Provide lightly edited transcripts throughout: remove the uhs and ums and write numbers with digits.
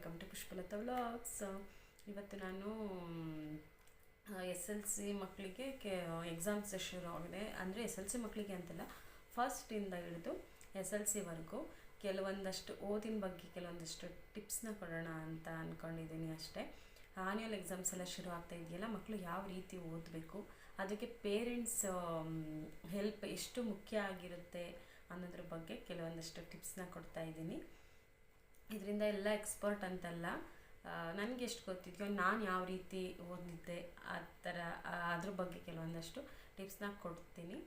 Welcome to Pushpalatha vlogs. ಇವತ್ತು ನಾನು SLC ಮಕ್ಕಳಿಗೆ ಎಕ್ಸಾಮ್ಸ್ ಶುರು ಆಗಿದೆ. ಅಂದರೆ SLC ಮಕ್ಕಳಿಗೆ ಅಂತಲ್ಲ, ಫಸ್ಟಿಂದ ಹಿಡಿದು SLCವರೆಗೂ ಕೆಲವೊಂದಷ್ಟು ಓದಿನ ಬಗ್ಗೆ ಕೆಲವೊಂದಷ್ಟು ಟಿಪ್ಸ್ನ ಕೊಡೋಣ ಅಂತ ಅಂದ್ಕೊಂಡಿದ್ದೀನಿ ಅಷ್ಟೇ. ಆನ್ಯುವಲ್ ಎಕ್ಸಾಮ್ಸ್ ಎಲ್ಲ ಶುರು ಆಗ್ತಾ ಇದೆಯಲ್ಲ, ಮಕ್ಕಳು ಯಾವ ರೀತಿ ಓದಬೇಕು, ಅದಕ್ಕೆ ಪೇರೆಂಟ್ಸ್ ಹೆಲ್ಪ್ ಎಷ್ಟು ಮುಖ್ಯ ಆಗಿರುತ್ತೆ ಅನ್ನೋದ್ರ ಬಗ್ಗೆ ಕೆಲವೊಂದಷ್ಟು ಟಿಪ್ಸ್ನ ಕೊಡ್ತಾ ಇದ್ದೀನಿ. ಇದರಿಂದ ಎಲ್ಲ ಎಕ್ಸ್ಪರ್ಟ್ ಅಂತಲ್ಲ, ನನಗೆ ಎಷ್ಟು ಗೊತ್ತಿದೆಯೋ ನಾನು ಯಾವ ರೀತಿ ಓದಿದ್ದೆ ಆ ಥರ ಅದ್ರ ಬಗ್ಗೆ ಕೆಲವೊಂದಷ್ಟು ಟಿಪ್ಸ್ನ ಕೊಡ್ತೀನಿ.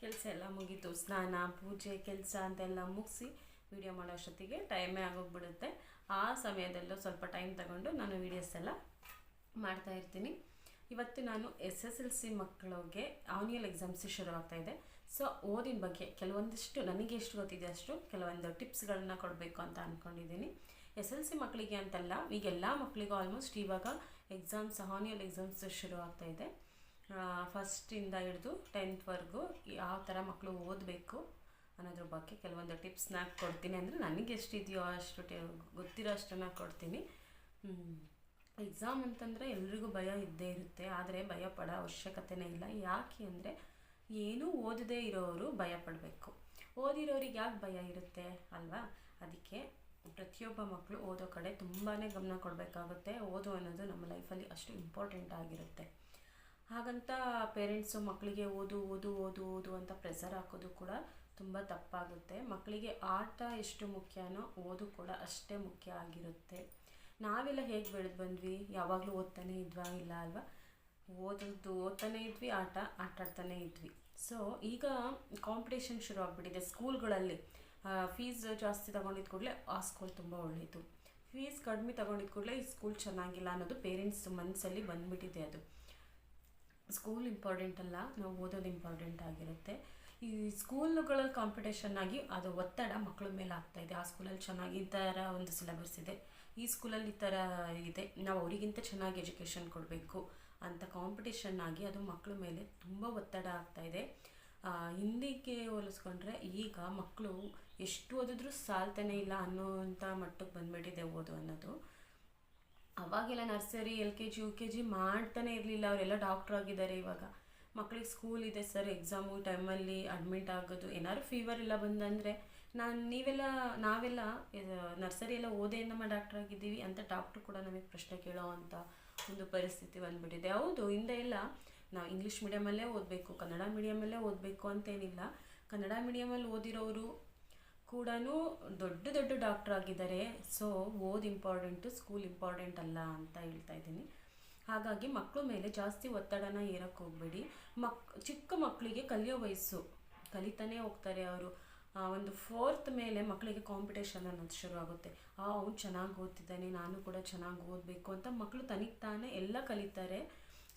ಕೆಲಸ ಎಲ್ಲ ಮುಗೀತು, ಸ್ನಾನ ಪೂಜೆ ಕೆಲಸ ಅಂತೆಲ್ಲ ಮುಗಿಸಿ ವಿಡಿಯೋ ಮಾಡೋ ಅಷ್ಟೊತ್ತಿಗೆ ಟೈಮೇ ಆಗೋಗ್ಬಿಡುತ್ತೆ. ಆ ಸಮಯದಲ್ಲೂ ಸ್ವಲ್ಪ ಟೈಮ್ ತಗೊಂಡು ನಾನು ವೀಡಿಯೋಸ್ ಎಲ್ಲ ಮಾಡ್ತಾಯಿರ್ತೀನಿ. ಇವತ್ತು ನಾನು SSLC ಮಕ್ಕಳಿಗೆ ಆನ್ಯುವಲ್ ಎಕ್ಸಾಮ್ಸ್ ಶುರು ಆಗ್ತಾಯಿದೆ. ಸೊ ಓದಿನ ಬಗ್ಗೆ ಕೆಲವೊಂದಿಷ್ಟು ನನಗೆ ಎಷ್ಟು ಗೊತ್ತಿದೆ ಅಷ್ಟು ಕೆಲವೊಂದು ಟಿಪ್ಸ್ಗಳನ್ನ ಕೊಡಬೇಕು ಅಂತ ಅಂದ್ಕೊಂಡಿದ್ದೀನಿ. SLC ಮಕ್ಕಳಿಗೆ ಅಂತಲ್ಲ, ಈಗ ಎಲ್ಲ ಮಕ್ಕಳಿಗೂ ಆಲ್ಮೋಸ್ಟ್ ಇವಾಗ ಎಕ್ಸಾಮ್ಸ್ ಆನ್ಯುವಲ್ ಎಕ್ಸಾಮ್ಸ್ ಶುರು ಆಗ್ತಾಯಿದೆ. ಫಸ್ಟಿಂದ ಹಿಡಿದು 10th ಯಾವ ಥರ ಮಕ್ಕಳು ಓದಬೇಕು ಅನ್ನೋದ್ರ ಬಗ್ಗೆ ಕೆಲವೊಂದು ಟಿಪ್ಸ್ನ ಕೊಡ್ತೀನಿ. ಅಂದರೆ ನನಗೆ ಎಷ್ಟಿದೆಯೋ ಅಷ್ಟು ಗೊತ್ತಿರೋ ಅಷ್ಟನ್ನು ಕೊಡ್ತೀನಿ. ಎಕ್ಸಾಮ್ ಅಂತಂದರೆ ಎಲ್ರಿಗೂ ಭಯ ಇದ್ದೇ ಇರುತ್ತೆ, ಆದರೆ ಭಯ ಪಡೋ ಅವಶ್ಯಕತೆನೇ ಇಲ್ಲ. ಯಾಕೆ ಅಂದರೆ ಏನೂ ಓದದೇ ಇರೋರು ಭಯ ಪಡಬೇಕು, ಓದಿರೋರಿಗೆ ಯಾಕೆ ಭಯ ಇರುತ್ತೆ ಅಲ್ವಾ? ಅದಕ್ಕೆ ಪ್ರತಿಯೊಬ್ಬ ಮಕ್ಕಳು ಓದೋ ಕಡೆ ತುಂಬಾ ಗಮನ ಕೊಡಬೇಕಾಗುತ್ತೆ. ಓದು ಅನ್ನೋದು ನಮ್ಮ ಲೈಫಲ್ಲಿ ಅಷ್ಟು ಇಂಪಾರ್ಟೆಂಟ್ ಆಗಿರುತ್ತೆ. ಹಾಗಂತ ಪೇರೆಂಟ್ಸು ಮಕ್ಕಳಿಗೆ ಓದು ಓದು ಓದು ಓದು ಅಂತ ಪ್ರೆಷರ್ ಹಾಕೋದು ಕೂಡ ತುಂಬ ತಪ್ಪಾಗುತ್ತೆ. ಮಕ್ಕಳಿಗೆ ಆಟ ಎಷ್ಟು ಮುಖ್ಯನೋ ಓದು ಕೂಡ ಅಷ್ಟೇ ಮುಖ್ಯ ಆಗಿರುತ್ತೆ. ನಾವೆಲ್ಲ ಹೇಗೆ ಬೆಳೆದು ಬಂದ್ವಿ? ಯಾವಾಗಲೂ ಓದ್ತಾನೆ ಇದ್ವಾ? ಇಲ್ಲ ಅಲ್ವಾ? ಓದ್ತಾನೆ ಇದ್ವಿ, ಆಟಾಡ್ತಾನೆ ಇದ್ವಿ. ಸೊ ಈಗ ಕಾಂಪಿಟೇಷನ್ ಶುರು ಆಗಿಬಿಟ್ಟಿದೆ ಸ್ಕೂಲ್ಗಳಲ್ಲಿ. ಫೀಸ್ ಜಾಸ್ತಿ ತೊಗೊಂಡಿದ್ದ ಕೂಡಲೇ ಆ ಸ್ಕೂಲ್ ತುಂಬ ಒಳ್ಳೆಯದು, ಫೀಸ್ ಕಡಿಮೆ ತೊಗೊಂಡಿದ್ದ ಕೂಡಲೇ ಈ ಸ್ಕೂಲ್ ಚೆನ್ನಾಗಿಲ್ಲ ಅನ್ನೋದು ಪೇರೆಂಟ್ಸ್ ಮನಸ್ಸಲ್ಲಿ ಬಂದುಬಿಟ್ಟಿದೆ. ಅದು ಸ್ಕೂಲ್ ಇಂಪಾರ್ಟೆಂಟ್ ಅಲ್ಲ, ನಾವು ಓದೋದು ಇಂಪಾರ್ಟೆಂಟ್ ಆಗಿರುತ್ತೆ. ಈ ಸ್ಕೂಲುಗಳಲ್ಲಿ ಕಾಂಪಿಟೇಷನ್ ಆಗಿ ಅದು ಒತ್ತಡ ಮಕ್ಕಳ ಮೇಲೆ ಆಗ್ತಾಯಿದೆ. ಆ ಸ್ಕೂಲಲ್ಲಿ ಚೆನ್ನಾಗಿ ಈ ಥರ ಒಂದು ಸಿಲೆಬಸ್ ಇದೆ, ಈ ಸ್ಕೂಲಲ್ಲಿ ಈ ಥರ ಇದೆ, ನಾವು ಅವರಿಗಿಂತ ಚೆನ್ನಾಗಿ ಎಜುಕೇಷನ್ ಕೊಡಬೇಕು ಅಂತ ಕಾಂಪಿಟೇಷನ್ ಆಗಿ ಅದು ಮಕ್ಕಳ ಮೇಲೆ ತುಂಬ ಒತ್ತಡ ಆಗ್ತಾಯಿದೆ. ಹಿಂದಿಗೆ ಹೋಲಿಸ್ಕೊಂಡ್ರೆ ಈಗ ಮಕ್ಕಳು ಎಷ್ಟು ಓದಿದ್ರೂ ಸಾಲ್ತಾನೆ ಇಲ್ಲ ಅನ್ನೋವಂಥ ಮಟ್ಟಕ್ಕೆ ಬಂದುಬಿಟ್ಟಿದೆ ಓದು ಅನ್ನೋದು. ಅವಾಗೆಲ್ಲ ನರ್ಸರಿ LKG UKG ಮಾಡ್ತಾನೆ ಇರಲಿಲ್ಲ, ಅವರೆಲ್ಲ ಡಾಕ್ಟ್ರ್ ಆಗಿದ್ದಾರೆ. ಇವಾಗ ಮಕ್ಕಳಿಗೆ ಸ್ಕೂಲ್ ಇದೆ ಸರ್, ಎಕ್ಸಾಮು ಟೈಮಲ್ಲಿ ಅಡ್ಮಿಟ್ ಆಗೋದು, ಏನಾದ್ರು ಫೀವರ್ ಎಲ್ಲ ಬಂದಂದರೆ ನಾವೆಲ್ಲ ನರ್ಸರಿ ಎಲ್ಲ ಓದೇ ನಮ್ಮ ಡಾಕ್ಟ್ರ್ ಆಗಿದ್ದೀವಿ ಅಂತ ಡಾಕ್ಟ್ರು ಕೂಡ ನಮಗೆ ಪ್ರಶ್ನೆ ಕೇಳೋ ಅಂಥ ಒಂದು ಪರಿಸ್ಥಿತಿ ಬಂದುಬಿಟ್ಟಿದೆ. ಹೌದು, ಹಿಂದೆ ಎಲ್ಲ ನಾವು ಇಂಗ್ಲೀಷ್ ಮೀಡಿಯಮಲ್ಲೇ ಓದಬೇಕು, ಕನ್ನಡ ಮೀಡಿಯಮಲ್ಲೇ ಓದಬೇಕು ಅಂತೇನಿಲ್ಲ. ಕನ್ನಡ ಮೀಡಿಯಮಲ್ಲಿ ಓದಿರೋರು ಕೂಡ ದೊಡ್ಡ ದೊಡ್ಡ ಡಾಕ್ಟ್ರ್ ಆಗಿದ್ದಾರೆ. ಸೊ ಓದು ಇಂಪಾರ್ಟೆಂಟು, ಸ್ಕೂಲ್ ಇಂಪಾರ್ಟೆಂಟ್ ಅಲ್ಲ ಅಂತ ಹೇಳ್ತಾ ಇದ್ದೀನಿ. ಹಾಗಾಗಿ ಮಕ್ಕಳ ಮೇಲೆ ಜಾಸ್ತಿ ಒತ್ತಡನ ಏರಕ್ಕೆ ಹೋಗಬೇಡಿ. ಚಿಕ್ಕ ಮಕ್ಕಳಿಗೆ ಕಲಿಯೋ ವಯಸ್ಸು, ಕಲಿತಾನೇ ಹೋಗ್ತಾರೆ ಅವರು. ಒಂದು 4th ಮೇಲೆ ಮಕ್ಕಳಿಗೆ ಕಾಂಪಿಟೇಷನ್ ಅನ್ನೋದು ಶುರು ಆಗುತ್ತೆ. ಅವ್ನು ಚೆನ್ನಾಗಿ ಓದ್ತಿದ್ದಾನೆ, ನಾನು ಕೂಡ ಚೆನ್ನಾಗಿ ಓದಬೇಕು ಅಂತ ಮಕ್ಕಳು ತನಿಗೆ ತಾನೇ ಎಲ್ಲ ಕಲಿತಾರೆ.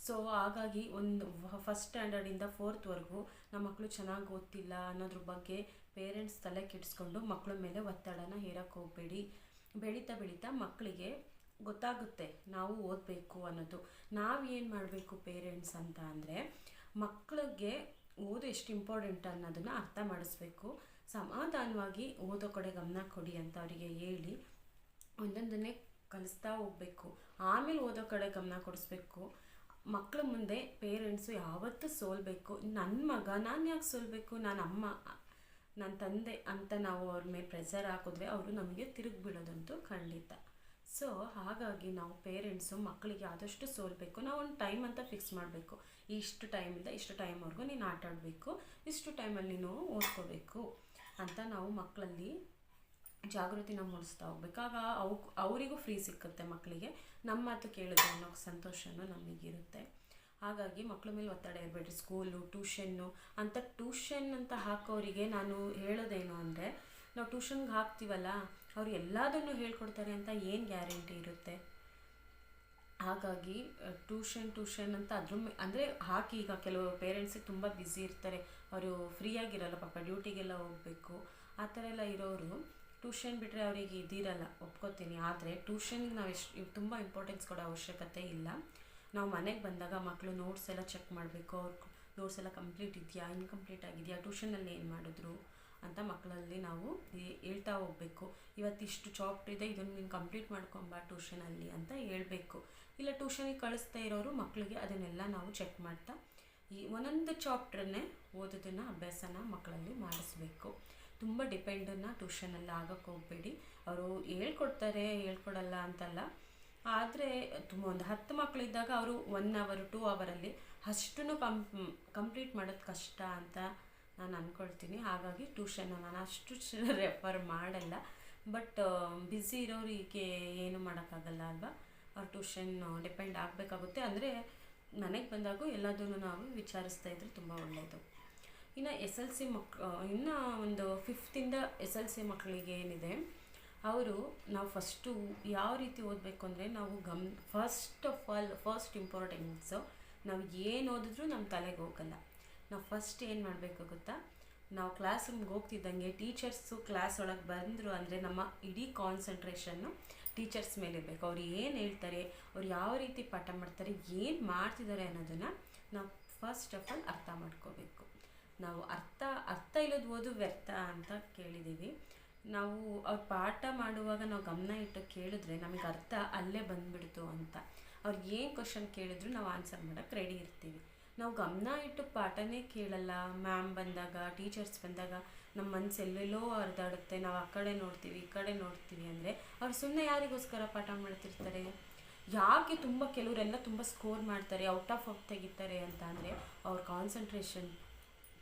ಸೊ ಹಾಗಾಗಿ ಒಂದು 1st ಸ್ಟ್ಯಾಂಡರ್ಡಿಂದ 4th ನಮ್ಮ ಮಕ್ಕಳು ಚೆನ್ನಾಗಿ ಓದ್ತಿಲ್ಲ ಅನ್ನೋದ್ರ ಬಗ್ಗೆ ಪೇರೆಂಟ್ಸ್ ತಲೆ ಕೆಡಿಸ್ಕೊಂಡು ಮಕ್ಕಳ ಮೇಲೆ ಒತ್ತಡನ ಹೇರಕ್ಕೆ ಹೋಗಬೇಡಿ. ಬೆಳೀತಾ ಬೆಳೀತಾ ಮಕ್ಕಳಿಗೆ ಗೊತ್ತಾಗುತ್ತೆ ನಾವು ಓದಬೇಕು ಅನ್ನೋದು. ನಾವು ಏನು ಮಾಡಬೇಕು ಪೇರೆಂಟ್ಸ್ ಅಂತ ಅಂದರೆ, ಮಕ್ಕಳಿಗೆ ಓದು ಎಷ್ಟು ಇಂಪಾರ್ಟೆಂಟ್ ಅನ್ನೋದನ್ನು ಅರ್ಥ ಮಾಡಿಸ್ಬೇಕು. ಸಮಾಧಾನವಾಗಿ ಓದೋ ಕಡೆ ಗಮನ ಕೊಡಿ ಅಂತ ಅವರಿಗೆ ಹೇಳಿ ಒಂದೊಂದನ್ನೇ ಕಲಿಸ್ತಾ ಹೋಗಬೇಕು. ಆಮೇಲೆ ಓದೋ ಕಡೆ ಗಮನ ಕೊಡಿಸ್ಬೇಕು. ಮಕ್ಕಳ ಮುಂದೆ ಪೇರೆಂಟ್ಸು ಯಾವತ್ತೂ ಸೋಲ್ಬೇಕು, ನನ್ನ ಮಗ ನಾನು ಯಾಕೆ ಸೋಲ್ಬೇಕು, ನಾನು ಅಮ್ಮ ನನ್ನ ತಂದೆ ಅಂತ ನಾವು ಅವ್ರ ಮೇಲೆ ಪ್ರೆಷರ್ ಹಾಕಿದ್ರೆ ಅವರು ನಮಗೆ ತಿರುಗಿ ಬಿಡೋದಂತೂ ಖಂಡಿತ. ಸೊ ಹಾಗಾಗಿ ನಾವು ಪೇರೆಂಟ್ಸು ಮಕ್ಕಳಿಗೆ ಆದಷ್ಟು ಸೋಲ್ಬೇಕು. ನಾವು ಒಂದು ಟೈಮ್ ಅಂತ ಫಿಕ್ಸ್ ಮಾಡಬೇಕು, ಇಷ್ಟು ಟೈಮಿಂದ ಇಷ್ಟು ಟೈಮ್ವರೆಗೂ ನೀನು ಆಟ ಆಡಬೇಕು, ಇಷ್ಟು ಟೈಮಲ್ಲಿ ನೀನು ಓದ್ಕೋಬೇಕು ಅಂತ ನಾವು ಮಕ್ಕಳಲ್ಲಿ ಜಾಗೃತಿನ ಮೂಡಿಸ್ತಾ ಹೋಗ್ಬೇಕು. ಆಗ ಅವರಿಗೂ ಫ್ರೀ ಸಿಕ್ಕುತ್ತೆ, ಮಕ್ಕಳಿಗೆ ನಮ್ಮ ಮಾತು ಕೇಳಿದ್ರೆ ಅನ್ನೋ ಸಂತೋಷನೂ ನಮಗಿರುತ್ತೆ. ಹಾಗಾಗಿ ಮಕ್ಕಳ ಮೇಲೆ ಒತ್ತಡ ಇರಬೇಡ್ರಿ. ಸ್ಕೂಲು ಟ್ಯೂಷನ್ನು ಅಂತ ಹಾಕೋರಿಗೆ ನಾನು ಹೇಳೋದೇನು ಅಂದರೆ, ನಾವು ಟ್ಯೂಷನ್ಗೆ ಹಾಕ್ತೀವಲ್ಲ, ಅವ್ರು ಎಲ್ಲದನ್ನು ಹೇಳ್ಕೊಡ್ತಾರೆ ಅಂತ ಏನು ಗ್ಯಾರಂಟಿ ಇರುತ್ತೆ? ಹಾಗಾಗಿ ಟ್ಯೂಷನ್ ಅಂತ ಅಂದರೆ ಹಾಕಿ. ಈಗ ಕೆಲವು ಪೇರೆಂಟ್ಸಿಗೆ ತುಂಬ ಬ್ಯುಸಿ ಇರ್ತಾರೆ, ಅವರು ಫ್ರೀಯಾಗಿರಲ್ಲ, ಪಾಪ ಡ್ಯೂಟಿಗೆಲ್ಲ ಹೋಗಬೇಕು. ಆ ಥರ ಎಲ್ಲ ಇರೋರು ಟ್ಯೂಷನ್ ಬಿಟ್ಟರೆ ಅವರಿಗೆ ಇದಿರಲ್ಲ, ಒಪ್ಕೋತೀನಿ. ಆದರೆ ಟ್ಯೂಷನ್ಗೆ ನಾವು ತುಂಬ ಇಂಪಾರ್ಟೆನ್ಸ್ ಕೊಡೋ ಅವಶ್ಯಕತೆ ಇಲ್ಲ. ನಾವು ಮನೆಗೆ ಬಂದಾಗ ಮಕ್ಕಳು ನೋಟ್ಸ್ ಎಲ್ಲ ಚೆಕ್ ಮಾಡಬೇಕು, ಅವ್ರ ನೋಟ್ಸ್ ಎಲ್ಲ ಕಂಪ್ಲೀಟ್ ಇದೆಯಾ, ಇನ್ಕಂಪ್ಲೀಟ್ ಆಗಿದೆಯಾ, ಟ್ಯೂಷನಲ್ಲಿ ಏನು ಮಾಡಿದ್ರು ಅಂತ ಮಕ್ಕಳಲ್ಲಿ ನಾವು ಹೇಳ್ತಾ ಹೋಗಬೇಕು. ಇವತ್ತಿಷ್ಟು ಚಾಪ್ಟರ್ ಇದೆ, ಇದನ್ನು ನೀನು ಕಂಪ್ಲೀಟ್ ಮಾಡ್ಕೊಂಬ ಟ್ಯೂಷನಲ್ಲಿ ಅಂತ ಹೇಳಬೇಕು. ಇಲ್ಲ ಟ್ಯೂಷನಿಗೆ ಕಳಿಸ್ತಾ ಇರೋರು ಮಕ್ಕಳಿಗೆ ಅದನ್ನೆಲ್ಲ ನಾವು ಚೆಕ್ ಮಾಡ್ತಾ ಈ ಒಂದೊಂದು ಚಾಪ್ಟ್ರನ್ನೇ ಓದೋದನ್ನು ಅಭ್ಯಾಸನ ಮಕ್ಕಳಲ್ಲಿ ಮಾಡಿಸ್ಬೇಕು. ತುಂಬ ಡಿಪೆಂಡನ್ನು ಟ್ಯೂಷನಲ್ಲಿ ಆಗೋಕ್ಕೆ ಹೋಗಬೇಡಿ. ಅವರು ಹೇಳ್ಕೊಡಲ್ಲ ಅಂತಲ್ಲ, ಆದರೆ ಒಂದು 10 ಮಕ್ಕಳಿದ್ದಾಗ ಅವರು 1 hour 2 hour ಅಷ್ಟನ್ನು ಕಂಪ್ಲೀಟ್ ಮಾಡೋದು ಕಷ್ಟ ಅಂತ ನಾನು ಅಂದ್ಕೊಳ್ತೀನಿ. ಹಾಗಾಗಿ ಟ್ಯೂಷನ್ನ ನಾನು ಅಷ್ಟು ರೆಫರ್ ಮಾಡಲ್ಲ. ಬಟ್ ಬ್ಯುಸಿ ಇರೋರಿಗೆ ಏನು ಮಾಡೋಕ್ಕಾಗಲ್ಲ ಅಲ್ವಾ, ಅವ್ರು ಟ್ಯೂಷನ್ ಡಿಪೆಂಡ್ ಆಗಬೇಕಾಗುತ್ತೆ. ಅಂದರೆ ಮನೆಗೆ ಬಂದಾಗೂ ಎಲ್ಲದನ್ನು ನಾವು ವಿಚಾರಿಸ್ತಾ ಇದ್ರೆ ತುಂಬ ಒಳ್ಳೆಯದು. ಇನ್ನು SLC ಇನ್ನು ಒಂದು 5th ಇಂದ SLC ಮಕ್ಕಳಿಗೆ ಏನಿದೆ, ಅವರು ನಾವು ಫಸ್ಟು ಯಾವ ರೀತಿ ಓದಬೇಕು ಅಂದರೆ, ನಾವು ಫಸ್ಟ್ ಇಂಪಾರ್ಟೆನ್ಸು ನಾವು ಏನು ಓದಿದ್ರೂ ನಮ್ಮ ತಲೆಗೆ ಹೋಗಲ್ಲ. ನಾವು ಫಸ್ಟ್ ಏನು ಮಾಡಬೇಕು ಗೊತ್ತಾ, ನಾವು ಕ್ಲಾಸ್ ರೂಮ್ಗೆ ಹೋಗ್ತಿದ್ದಂಗೆ ಟೀಚರ್ಸು ಕ್ಲಾಸ್ ಒಳಗೆ ಬಂದರು ಅಂದರೆ ನಮ್ಮ ಇಡೀ ಕಾನ್ಸಂಟ್ರೇಷನ್ನು ಟೀಚರ್ಸ್ ಮೇಲೆ ಇರಬೇಕು. ಅವ್ರು ಏನು ಹೇಳ್ತಾರೆ, ಅವ್ರು ಯಾವ ರೀತಿ ಪಾಠ ಮಾಡ್ತಾರೆ, ಏನು ಮಾಡ್ತಿದ್ದಾರೆ ಅನ್ನೋದನ್ನು ನಾವು ಫಸ್ಟ್ ಆಫ್ ಆಲ್ ಅರ್ಥ ಮಾಡ್ಕೋಬೇಕು. ನಾವು ಅರ್ಥ ಇಲ್ಲದ ಓದು ವ್ಯರ್ಥ ಅಂತ ಕೇಳಿದ್ದೀವಿ. ನಾವು ಅವ್ರು ಪಾಠ ಮಾಡುವಾಗ ನಾವು ಗಮನ ಇಟ್ಟು ಕೇಳಿದ್ರೆ ನಮಗೆ ಅರ್ಥ ಅಲ್ಲೇ ಬಂದುಬಿಡ್ತು ಅಂತ. ಅವ್ರು ಏನು ಕ್ವಶನ್ ಕೇಳಿದ್ರು ನಾವು ಆನ್ಸರ್ ಮಾಡೋಕ್ಕೆ ರೆಡಿ ಇರ್ತೀವಿ. ನಾವು ಗಮನ ಇಟ್ಟು ಪಾಠನೇ ಕೇಳಲ್ಲ, ಮ್ಯಾಮ್ ಬಂದಾಗ ಟೀಚರ್ಸ್ ಬಂದಾಗ ನಮ್ಮ ಮನಸ್ಸು ಎಲ್ಲೆಲ್ಲೋ ಹರಿದಾಡುತ್ತೆ, ನಾವು ಆ ಕಡೆ ನೋಡ್ತೀವಿ ಈ ಕಡೆ ನೋಡ್ತೀವಿ ಅಂದರೆ ಅವ್ರು ಸುಮ್ಮನೆ ಯಾರಿಗೋಸ್ಕರ ಪಾಠ ಮಾಡ್ತಿರ್ತಾರೆ. ಯಾಕೆ ಕೆಲವರೆಲ್ಲ ತುಂಬ ಸ್ಕೋರ್ ಮಾಡ್ತಾರೆ, ಔಟ್ ಆಫ್ ತೆಗಿತಾರೆ ಅಂತ ಅಂದರೆ ಅವ್ರ ಕಾನ್ಸಂಟ್ರೇಷನ್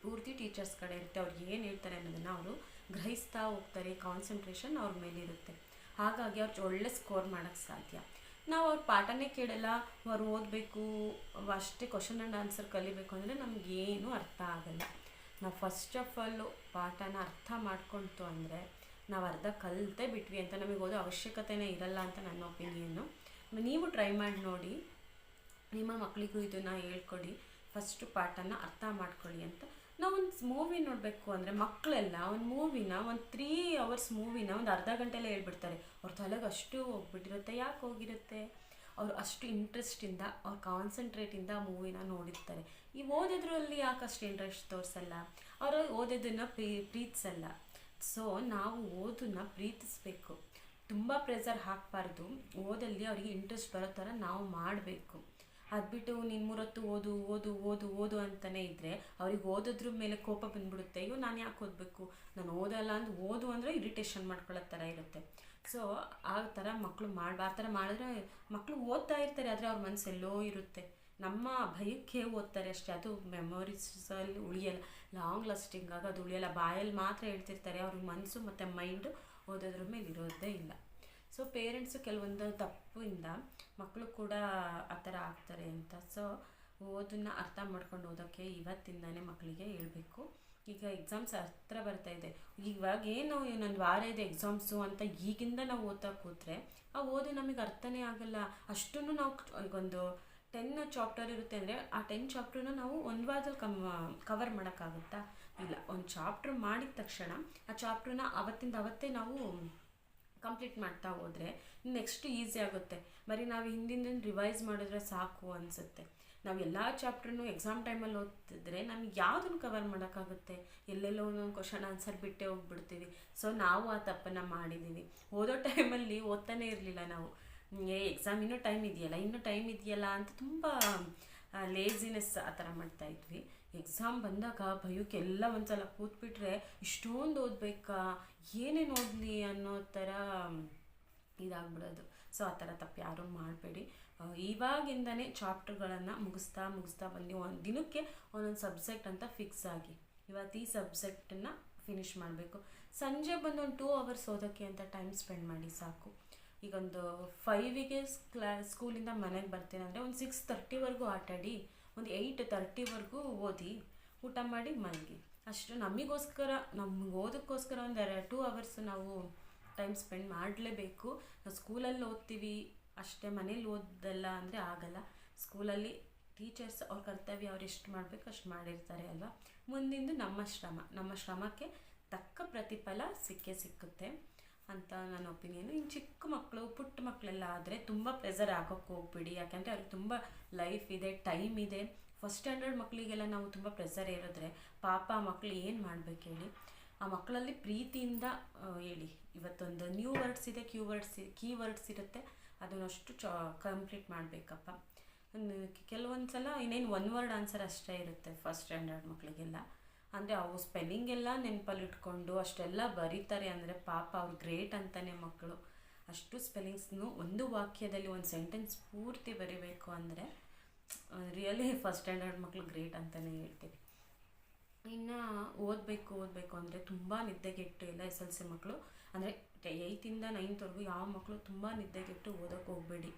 ಪೂರ್ತಿ ಟೀಚರ್ಸ್ ಕಡೆ ಇರುತ್ತೆ. ಅವ್ರು ಏನು ಹೇಳ್ತಾರೆ ಅನ್ನೋದನ್ನು ಅವರು ಗ್ರಹಿಸ್ತಾ ಹೋಗ್ತಾರೆ, ಕಾನ್ಸಂಟ್ರೇಷನ್ ಅವ್ರ ಮೇಲಿರುತ್ತೆ. ಹಾಗಾಗಿ ಅವ್ರು ಒಳ್ಳೆ ಸ್ಕೋರ್ ಮಾಡೋಕ್ಕೆ ಸಾಧ್ಯ. ನಾವು ಅವ್ರ ಪಾಠನೇ ಕೇಳಲ್ಲ, ಅವ್ರು ಓದಬೇಕು ಅಷ್ಟೇ, ಕ್ವಶನ್ ಆ್ಯಂಡ್ ಆನ್ಸರ್ ಕಲಿಬೇಕು ಅಂದರೆ ನಮಗೇನು ಅರ್ಥ ಆಗಲ್ಲ. ನಾವು ಫಸ್ಟ್ ಆಫ್ ಆಲು ಪಾಠನ ಅರ್ಥ ಮಾಡ್ಕೊಳ್ತು ಅಂದರೆ ನಾವು ಅರ್ಧ ಕಲಿತೇ ಬಿಟ್ವಿ ಅಂತ, ನಮಗೆ ಓದೋ ಅವಶ್ಯಕತೆನೇ ಇರಲ್ಲ ಅಂತ ನನ್ನ ಒಪಿನಿಯನ್ನು. ನೀವು ಟ್ರೈ ಮಾಡಿ ನೋಡಿ, ನಿಮ್ಮ ಮಕ್ಕಳಿಗೂ ಇದನ್ನು ಹೇಳ್ಕೊಡಿ, ಫಸ್ಟು ಪಾಠನ ಅರ್ಥ ಮಾಡ್ಕೊಳ್ಳಿ ಅಂತ. ನಾವು ಒಂದು ಮೂವಿ ನೋಡಬೇಕು ಅಂದರೆ ಮಕ್ಕಳೆಲ್ಲ ಒಂದು ಮೂವಿನ ಒಂದು 3 hours ಮೂವಿನ ಒಂದು ಅರ್ಧ ಗಂಟೆಯಲ್ಲೇ ಹೇಳ್ಬಿಡ್ತಾರೆ. ಅವ್ರ ತಲೆಗೆ ಅಷ್ಟು ಹೋಗ್ಬಿಟ್ಟಿರುತ್ತೆ. ಯಾಕೆ ಹೋಗಿರುತ್ತೆ? ಅವರು ಅಷ್ಟು ಇಂಟ್ರೆಸ್ಟಿಂದ ಅವ್ರ ಕಾನ್ಸಂಟ್ರೇಟಿಂದ ಆ ಮೂವಿನ ನೋಡಿರ್ತಾರೆ. ಈ ಓದೋದ್ರಲ್ಲಿ ಯಾಕಷ್ಟು ಇಂಟ್ರೆಸ್ಟ್ ತೋರಿಸಲ್ಲ, ಅವರು ಓದೋದನ್ನು ಪ್ರೀತಿಸಲ್ಲ. ಸೊ ನಾವು ಓದನ್ನ ಪ್ರೀತಿಸಬೇಕು, ತುಂಬ ಪ್ರೆಷರ್ ಹಾಕಬಾರ್ದು. ಓದಲ್ಲಿ ಅವರಿಗೆ ಇಂಟ್ರೆಸ್ಟ್ ಬರೋ ಥರ ನಾವು ಮಾಡಬೇಕು. ಅದ್ಬಿಟ್ಟು ನೀನು 3 ಹೊತ್ತು ಓದು ಓದು ಓದು ಓದು ಅಂತಲೇ ಇದ್ದರೆ ಅವ್ರಿಗೆ ಓದೋದ್ರ ಮೇಲೆ ಕೋಪ ಬಂದ್ಬಿಡುತ್ತೆ. ಅಯ್ಯೋ ನಾನು ಯಾಕೆ ಓದಬೇಕು, ನಾನು ಓದಲ್ಲ ಅಂತ ಓದು ಅಂದರೆ ಇರಿಟೇಷನ್ ಮಾಡ್ಕೊಳ್ಳೋ ಥರ ಇರುತ್ತೆ. ಸೊ ಆ ಥರ ಮಕ್ಕಳು ಆ ಥರ ಮಾಡಿದ್ರೆ ಮಕ್ಕಳು ಓದ್ತಾ ಇರ್ತಾರೆ, ಆದರೆ ಅವ್ರ ಮನಸ್ಸೆಲ್ಲೋ ಇರುತ್ತೆ. ನಮ್ಮ ಭಯಕ್ಕೆ ಓದ್ತಾರೆ ಅಷ್ಟೇ, ಅದು ಮೆಮೊರೀಸಲ್ಲಿ ಉಳಿಯಲ್ಲ, ಲಾಂಗ್ ಲಾಸ್ಟಿಂಗ್ ಆಗಿ ಅದು ಉಳಿಯಲ್ಲ. ಬಾಯಲ್ಲಿ ಮಾತ್ರ ಹೇಳ್ತಿರ್ತಾರೆ, ಅವ್ರ ಮನಸ್ಸು ಮತ್ತು ಮೈಂಡು ಓದೋದ್ರ ಮೇಲೆ ಇರೋದೇ ಇಲ್ಲ. ಸೊ ಪೇರೆಂಟ್ಸು ಕೆಲವೊಂದು ತಪ್ಪಿಂದ ಮಕ್ಕಳು ಕೂಡ ಆ ಥರ ಆಗ್ತಾರೆ ಅಂತ. ಸೊ ಓದನ್ನು ಅರ್ಥ ಮಾಡ್ಕೊಂಡು ಓದೋಕ್ಕೆ ಇವತ್ತಿಂದನೇ ಮಕ್ಕಳಿಗೆ ಹೇಳಬೇಕು. ಈಗ ಎಕ್ಸಾಮ್ಸ್ ಹತ್ರ ಬರ್ತಾಯಿದೆ, ಇವಾಗ ಏನು ಇನ್ನೊಂದು ವಾರ ಇದೆ ಎಕ್ಸಾಮ್ಸು ಅಂತ ಈಗಿಂದ ನಾವು ಓದ್ತಾ ಕೂತ್ರೆ ಆ ಓದು ನಮಗೆ ಅರ್ಥನೇ ಆಗಲ್ಲ. ಅಷ್ಟನ್ನು ನಾವು ಈಗೊಂದು 10 ಚಾಪ್ಟರ್ ಇರುತ್ತೆ ಅಂದರೆ ಆ 10 ಚಾಪ್ಟರ್ನ ನಾವು ಒಂದು ವಾರದಲ್ಲಿ ಕವರ್ ಮಾಡೋಕ್ಕಾಗುತ್ತಾ? ಇಲ್ಲ. ಒಂದು ಚಾಪ್ಟರ್ ಮಾಡಿದ ತಕ್ಷಣ ಆ ಚಾಪ್ಟರ್ನ ಅವತ್ತೇ ನಾವು ಕಂಪ್ಲೀಟ್ ಮಾಡ್ತಾ ಹೋದರೆ ನೆಕ್ಸ್ಟ್ ಈಸಿ ಆಗುತ್ತೆ. ಬರೀ ನಾವು ಹಿಂದಿನ ರಿವೈಸ್ ಮಾಡಿದ್ರೆ ಸಾಕು ಅನಿಸುತ್ತೆ. ನಾವು ಎಲ್ಲ ಚಾಪ್ಟ್ರನ್ನು ಎಕ್ಸಾಮ್ ಟೈಮಲ್ಲಿ ಓದ್ತಿದ್ರೆ ನಮಗೆ ಯಾವುದನ್ನು ಕವರ್ ಮಾಡೋಕ್ಕಾಗುತ್ತೆ? ಎಲ್ಲೆಲ್ಲೋ ಒಂದೊಂದು ಕ್ವಶನ್ ಆನ್ಸರ್ ಬಿಟ್ಟೇ ಹೋಗ್ಬಿಡ್ತೀವಿ. ಸೊ ನಾವು ಆ ತಪ್ಪನ್ನು ಮಾಡಿದ್ದೀವಿ. ಓದೋ ಟೈಮಲ್ಲಿ ಓದ್ತಾನೆ ಇರಲಿಲ್ಲ ನಾವು. ಎಕ್ಸಾಮ್ ಇನ್ನೂ ಟೈಮ್ ಇದೆಯಲ್ಲ ಅಂತ ತುಂಬ ಲೇಜಿನೆಸ್ ಆ ಥರ ಮಾಡ್ತಾಯಿದ್ವಿ. ಎಕ್ಸಾಮ್ ಬಂದಾಗ ಭಯಕ್ಕೆ ಎಲ್ಲ ಒಂದ್ಸಲ ಕೂತ್ಬಿಟ್ರೆ ಇಷ್ಟೊಂದು ಓದಬೇಕಾ, ಏನೇನು ಓದಲಿ ಅನ್ನೋ ಥರ ಇದಾಗ್ಬಿಡೋದು. ಸೊ ಆ ಥರ ತಪ್ಪು ಯಾರೂ ಮಾಡಬೇಡಿ. ಇವಾಗಿಂದನೇ ಚಾಪ್ಟರ್ಗಳನ್ನು ಮುಗಿಸ್ತಾ ಬನ್ನಿ. ಒಂದು ದಿನಕ್ಕೆ ಒಂದೊಂದು ಸಬ್ಜೆಕ್ಟ್ ಅಂತ ಫಿಕ್ಸ್ ಆಗಿ, ಇವತ್ತು ಈ ಸಬ್ಜೆಕ್ಟನ್ನು ಫಿನಿಷ್ ಮಾಡಬೇಕು. ಸಂಜೆ ಬಂದು ಒಂದು 2 hours ಓದೋಕ್ಕೆ ಅಂತ ಟೈಮ್ ಸ್ಪೆಂಡ್ ಮಾಡಿ ಸಾಕು. ಈಗೊಂದು 5ಗೆ ಸ್ಕೂಲಿಂದ ಮನೆಗೆ ಬರ್ತೀನಿ ಅಂದರೆ ಒಂದು 6:30ವರೆಗೂ ಆಟಾಡಿ, ಒಂದು 8:30ವರೆಗೂ ಓದಿ, ಊಟ ಮಾಡಿ ಮಲಗಿ. ಅಷ್ಟು ನಮಗೆ ಓದೋಕ್ಕೋಸ್ಕರ ಒಂದು 2 hours ನಾವು ಟೈಮ್ ಸ್ಪೆಂಡ್ ಮಾಡಲೇಬೇಕು. ನಾವು ಸ್ಕೂಲಲ್ಲಿ ಓದ್ತೀವಿ ಅಷ್ಟೇ, ಮನೇಲಿ ಓದಲ್ಲ ಅಂದರೆ ಆಗಲ್ಲ. ಸ್ಕೂಲಲ್ಲಿ ಟೀಚರ್ಸ್ ಅವ್ರ ಕರ್ತವ್ಯ ಅವ್ರು ಎಷ್ಟು ಮಾಡಬೇಕು ಅಷ್ಟು ಮಾಡಿರ್ತಾರೆ ಅಲ್ವಾ. ಮುಂದಿಂದು ನಮ್ಮ ಶ್ರಮಕ್ಕೆ ತಕ್ಕ ಪ್ರತಿಫಲ ಸಿಕ್ಕುತ್ತೆ ಅಂತ ನನ್ನ ಒಪಿನಿಯನು. ಇನ್ನು ಚಿಕ್ಕ ಮಕ್ಕಳು ಪುಟ್ಟ ಮಕ್ಕಳೆಲ್ಲ ಆದರೆ ತುಂಬ ಪ್ರೆಷರ್ ಆಗೋಕ್ಕೆ ಹೋಗ್ಬಿಡಿ. ಯಾಕೆಂದರೆ ಅವ್ರಿಗೆ ತುಂಬ ಲೈಫ್ ಇದೆ, ಟೈಮ್ ಇದೆ. ಫಸ್ಟ್ ಸ್ಟ್ಯಾಂಡರ್ಡ್ ಮಕ್ಕಳಿಗೆಲ್ಲ ನಾವು ತುಂಬ ಪ್ರೆಷರ್ ಇರಿದ್ರೆ ಪಾಪ ಮಕ್ಕಳು ಏನು ಮಾಡಬೇಕು ಹೇಳಿ. ಆ ಮಕ್ಕಳಲ್ಲಿ ಪ್ರೀತಿಯಿಂದ ಹೇಳಿ. ಇವತ್ತೊಂದು ನ್ಯೂ ವರ್ಡ್ಸ್ ಇದೆ, ಕೀವರ್ಡ್ಸ್ ಇರುತ್ತೆ, ಅದನ್ನು ಅಷ್ಟು ಕಂಪ್ಲೀಟ್ ಮಾಡಬೇಕಪ್ಪ. ಕೆಲವೊಂದು ಸಲ ಇನ್ನೇನು 1 ವರ್ಡ್ ಆನ್ಸರ್ ಅಷ್ಟೇ ಇರುತ್ತೆ ಫಸ್ಟ್ ಸ್ಟ್ಯಾಂಡರ್ಡ್ ಮಕ್ಕಳಿಗೆಲ್ಲ. ಅಂದರೆ ಅವು ಸ್ಪೆಲ್ಲಿಂಗ್ ಎಲ್ಲ ನೆನಪಲ್ಲಿ ಇಟ್ಕೊಂಡು ಅಷ್ಟೆಲ್ಲ ಬರೀತಾರೆ ಅಂದರೆ ಪಾಪ ಅವ್ರು ಗ್ರೇಟ್ ಅಂತಲೇ ಮಕ್ಕಳು. ಅಷ್ಟು ಸ್ಪೆಲ್ಲಿಂಗ್ಸ್ನು ಒಂದು ವಾಕ್ಯದಲ್ಲಿ ಒಂದು ಸೆಂಟೆನ್ಸ್ ಪೂರ್ತಿ ಬರೀಬೇಕು ಅಂದರೆ ರಿಯಲಿ ಫಸ್ಟ್ ಸ್ಟ್ಯಾಂಡರ್ಡ್ ಮಕ್ಕಳು ಗ್ರೇಟ್ ಅಂತಲೇ ಹೇಳ್ತೀವಿ. ಇನ್ನು ಓದಬೇಕು ಅಂದರೆ ತುಂಬ ನಿದ್ದೆಗೆಟ್ಟು ಎಲ್ಲ SLC ಮಕ್ಕಳು ಅಂದರೆ 8th-ಇಂದ 9th ಯಾವ ಮಕ್ಕಳು ತುಂಬ ನಿದ್ದೆಗೆಟ್ಟು ಓದೋಕ್ಕೆ ಹೋಗಬೇಡಿ.